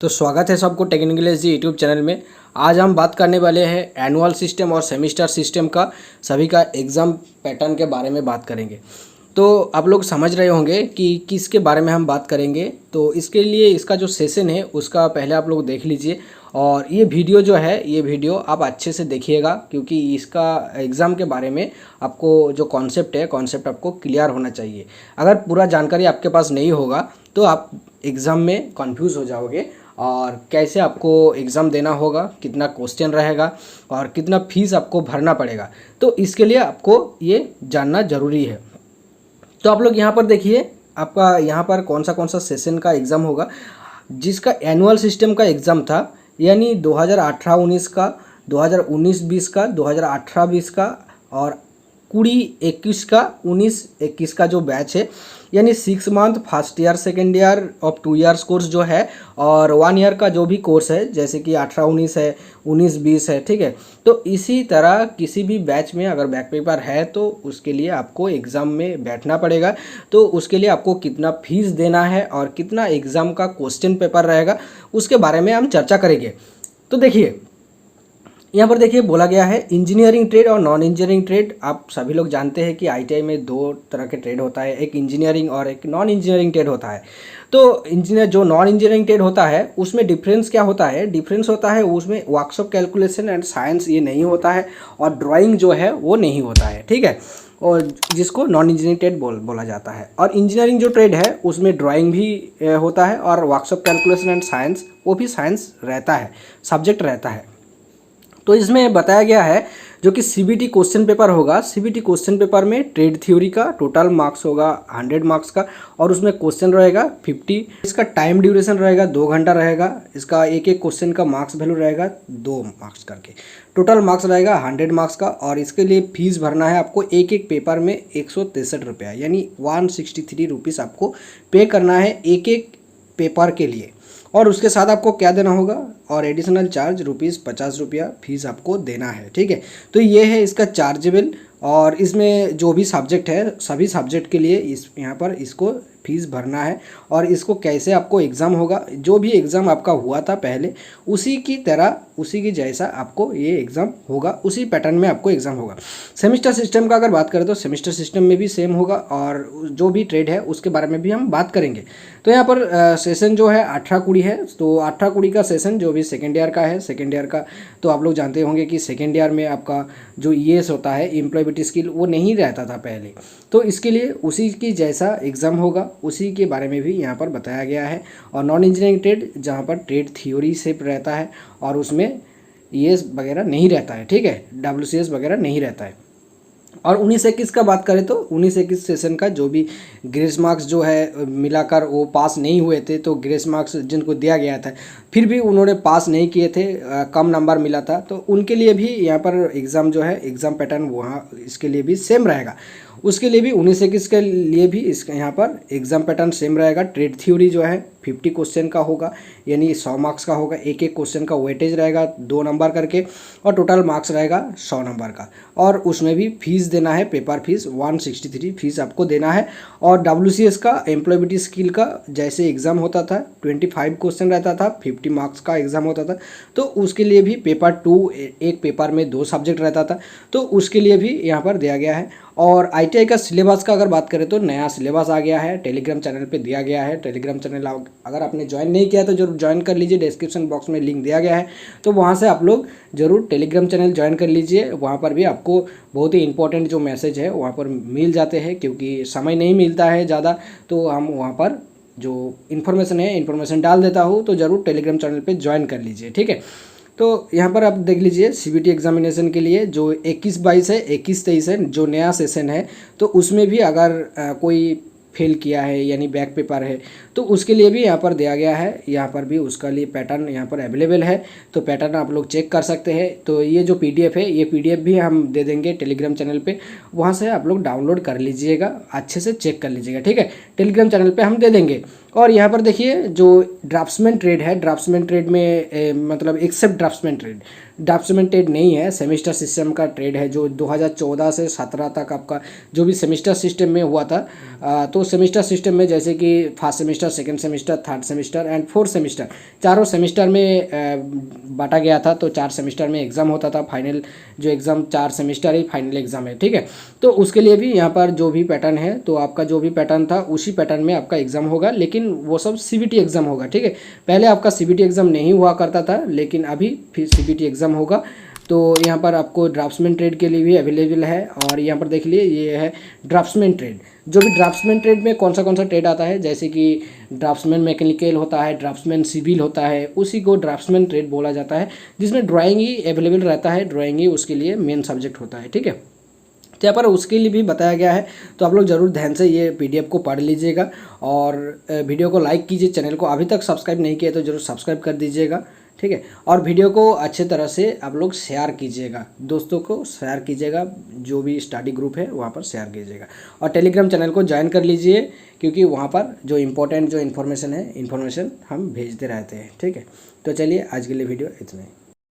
तो स्वागत है सबको टेक्निकल जी यूट्यूब चैनल में। आज हम बात करने वाले हैं एनुअल सिस्टम और सेमिस्टर सिस्टम का सभी का एग्ज़ाम पैटर्न के बारे में बात करेंगे। तो आप लोग समझ रहे होंगे कि किसके बारे में हम बात करेंगे। तो इसके लिए इसका जो सेशन है उसका पहले आप लोग देख लीजिए, और ये वीडियो जो है ये वीडियो आप अच्छे से देखिएगा, क्योंकि इसका एग्ज़ाम के बारे में आपको जो कॉन्सेप्ट आपको क्लियर होना चाहिए। अगर पूरा जानकारी आपके पास नहीं होगा तो आप एग्ज़ाम में कंफ्यूज हो जाओगे, और कैसे आपको एग्ज़ाम देना होगा, कितना क्वेश्चन रहेगा और कितना फीस आपको भरना पड़ेगा। तो इसके लिए आपको ये जानना ज़रूरी है। तो आप लोग यहाँ पर देखिए, आपका यहाँ पर कौन सा सेशन का एग्ज़ाम होगा। जिसका एनुअल सिस्टम का एग्ज़ाम था, यानी 2018-19 का, 2019-20 का, 2018-20 का और 20-21 का, 19-21 का जो बैच है, यानी 6 month first year second year of 2 years course जो है, और 1 ईयर का जो भी कोर्स है, जैसे कि 18-19 है, 19-20 है, ठीक है। तो इसी तरह किसी भी बैच में अगर बैक पेपर है तो उसके लिए आपको एग्ज़ाम में बैठना पड़ेगा। तो उसके लिए आपको कितना फीस देना है और कितना एग्ज़ाम का क्वेश्चन पेपर रहेगा, उसके बारे में हम चर्चा करेंगे। तो देखिए, यहाँ पर देखिए बोला गया है इंजीनियरिंग ट्रेड और नॉन इंजीनियरिंग ट्रेड। आप सभी लोग जानते हैं कि आईटीआई में 2 तरह के ट्रेड होता है, एक इंजीनियरिंग और एक नॉन इंजीनियरिंग ट्रेड होता है। तो जो नॉन इंजीनियरिंग ट्रेड होता है उसमें डिफरेंस क्या होता है? डिफरेंस होता है उसमें वर्कशॉप कैलकुलेशन एंड साइंस ये नहीं होता है, और ड्राइंग जो है वो नहीं होता है, ठीक है। और जिसको नॉन इंजीनियरिंग ट्रेड बोला जाता है। और इंजीनियरिंग जो ट्रेड है उसमें ड्राइंग भी होता है, और वर्कशॉप कैलकुलेशन एंड साइंस वो भी साइंस रहता है, सब्जेक्ट रहता है। तो इसमें बताया गया है जो कि सीबीटी क्वेश्चन पेपर होगा। सीबीटी क्वेश्चन पेपर में ट्रेड थ्योरी का टोटल मार्क्स होगा 100 मार्क्स का, और उसमें क्वेश्चन रहेगा 50। इसका टाइम ड्यूरेशन रहेगा 2 घंटा रहेगा। इसका एक एक क्वेश्चन का मार्क्स वैल्यू रहेगा 2 मार्क्स करके, टोटल मार्क्स रहेगा 100 मार्क्स का। और इसके लिए फीस भरना है आपको एक एक पेपर में 163 रुपया, यानी 163 रुपीज़ आपको पे करना है एक एक पेपर के लिए। और उसके साथ आपको क्या देना होगा, और एडिशनल चार्ज ₹50 फीस आपको देना है, ठीक है। तो ये है इसका चार्जेबल। और इसमें जो भी सब्जेक्ट है सभी सब्जेक्ट के लिए यहाँ पर इसको फीस भरना है। और इसको कैसे आपको एग्ज़ाम होगा, जो भी एग्ज़ाम आपका हुआ था पहले उसी की तरह, उसी की जैसा आपको ये एग्ज़ाम होगा, उसी पैटर्न में आपको एग्ज़ाम होगा। सेमिस्टर सिस्टम का अगर बात करें तो सेमिस्टर सिस्टम में भी सेम होगा, और जो भी ट्रेड है उसके बारे में भी हम बात करेंगे। तो यहाँ पर सेशन जो है 18-20 है। तो 18-20 का सेशन जो भी सेकेंड ईयर का है, सेकेंड ईयर का तो आप लोग जानते होंगे कि सेकेंड ईयर में आपका जो ईएस होता है, एम्प्लॉयबिलिटी स्किल, वो नहीं रहता था पहले। तो इसके लिए उसी की जैसा एग्ज़ाम होगा, उसी के बारे में भी यहाँ पर बताया गया है। और नॉन इंजीनियरिंग ट्रेड जहाँ पर ट्रेड थ्योरी से रहता है, और उसमें ईएस वगैरह नहीं रहता है, ठीक है, डब्ल्यूसीएस वगैरह नहीं रहता है। और 19-21 का बात करें तो 19-21 सेशन का जो भी ग्रेस मार्क्स जो है मिलाकर वो पास नहीं हुए थे, तो ग्रेस मार्क्स जिनको दिया गया था फिर भी उन्होंने पास नहीं किए थे, कम नंबर मिला था, तो उनके लिए भी यहाँ पर एग्ज़ाम जो है, एग्ज़ाम पैटर्न वहाँ इसके लिए भी सेम रहेगा। उसके लिए भी 19-21 के लिए भी इस यहाँ पर एग्ज़ाम पैटर्न सेम रहेगा। ट्रेड थ्योरी जो है 50 क्वेश्चन का होगा, यानी 100 मार्क्स का होगा। एक एक क्वेश्चन का वेटेज रहेगा 2 नंबर करके, और टोटल मार्क्स रहेगा 100 नंबर का। और उसमें भी फीस देना है, पेपर फीस 163 फीस आपको देना है। और डब्ल्यूसीएस का एम्प्लॉयबिलिटी स्किल का जैसे एग्ज़ाम होता था, 25 क्वेश्चन रहता था, 50 मार्क्स का एग्ज़ाम होता था। तो उसके लिए भी पेपर 2, एक पेपर में 2 सब्जेक्ट रहता था, तो उसके लिए भी यहाँ पर दिया गया है। और आईटीआई का सिलेबस का अगर बात करें तो नया सिलेबस आ गया है, टेलीग्राम चैनल पे दिया गया है। टेलीग्राम चैनल अगर आपने ज्वाइन नहीं किया तो जरूर ज्वाइन कर लीजिए, डिस्क्रिप्शन बॉक्स में लिंक दिया गया है, तो वहाँ से आप लोग ज़रूर टेलीग्राम चैनल ज्वाइन कर लीजिए। वहाँ पर भी आपको बहुत ही इंपॉर्टेंट जो मैसेज है वहाँ पर मिल जाते हैं, क्योंकि समय नहीं मिलता है ज़्यादा, तो हम वहाँ पर जो इन्फॉर्मेशन है इन्फॉर्मेशन डाल देता हूँ, तो ज़रूर टेलीग्राम चैनल पर ज्वाइन कर लीजिए, ठीक है। तो यहाँ पर आप देख लीजिए सीबीटी एग्जामिनेशन के लिए जो 21-22 है, 21-23 है, जो नया सेशन है, तो उसमें भी अगर कोई फेल किया है यानी बैक पेपर है, तो उसके लिए भी यहाँ पर दिया गया है। यहाँ पर भी उसका लिए पैटर्न यहाँ पर अवेलेबल है, तो पैटर्न आप लोग चेक कर सकते हैं। तो ये जो पीडीएफ है, ये पीडीएफ भी हम दे देंगे टेलीग्राम चैनल पे, वहाँ से आप लोग डाउनलोड कर लीजिएगा, अच्छे से चेक कर लीजिएगा, ठीक है। टेलीग्राम चैनल पे हम दे देंगे। और यहाँ पर देखिए जो ड्राफ्ट्समैन ट्रेड है, ड्राफ्ट्समैन ट्रेड में मतलब except draftsman trade, draftsman trade नहीं है, सेमिस्टर सिस्टम का ट्रेड है जो 2014 से 17 तक आपका जो भी सेमिस्टर सिस्टम में हुआ था। तो सेमिस्टर सिस्टम में जैसे कि first semester, second semester, third semester and fourth semester, चारों सेमिस्टर में बांटा गया था। तो 4 सेमिस्टर में एग्ज़ाम होता था, फाइनल जो एग्ज़ाम 4 सेमिस्टर ही फाइनल एग्ज़ाम है, ठीक है। तो उसके लिए भी यहाँ पर जो भी पैटर्न है, तो आपका जो भी पैटर्न था उसी पैटर्न में आपका एग्ज़ाम होगा, लेकिन वो सब सीबीटी एग्ज़ाम होगा, ठीक है। पहले आपका सीबीटी एग्ज़ाम नहीं हुआ करता था, लेकिन अभी फिर सीबीटी एग्ज़ाम होगा। तो यहाँ पर आपको ड्राफ्ट्समैन ट्रेड के लिए भी अवेलेबल है। और यहाँ पर देख लिए ये है ड्राफ्ट्समैन ट्रेड। जो भी ड्राफ्ट्समैन ट्रेड में कौन सा ट्रेड आता है, जैसे कि ड्राफ्ट्समैन मैकेनिकल होता है, ड्राफ्ट्समैन सिविल होता है, उसी को ड्राफ्ट्समैन ट्रेड बोला जाता है, जिसमें ड्राइंग ही अवेलेबल रहता है। ड्राइंग ही उसके लिए मेन सब्जेक्ट होता है, ठीक है। तो यहाँ पर उसके लिए भी बताया गया है, तो आप लोग ज़रूर ध्यान से ये पीडीएफ को पढ़ लीजिएगा और वीडियो को लाइक कीजिए। चैनल को अभी तक सब्सक्राइब नहीं किया तो ज़रूर सब्सक्राइब कर दीजिएगा, ठीक है। और वीडियो को अच्छे तरह से आप लोग शेयर कीजिएगा, दोस्तों को शेयर कीजिएगा, जो भी स्टडी ग्रुप है वहाँ पर शेयर कीजिएगा। और टेलीग्राम चैनल को ज्वाइन कर लीजिए, क्योंकि वहाँ पर जो इम्पोर्टेंट जो इन्फॉर्मेशन है, इन्फॉर्मेशन हम भेजते रहते हैं, ठीक है। तो चलिए आज के लिए वीडियो इतना ही।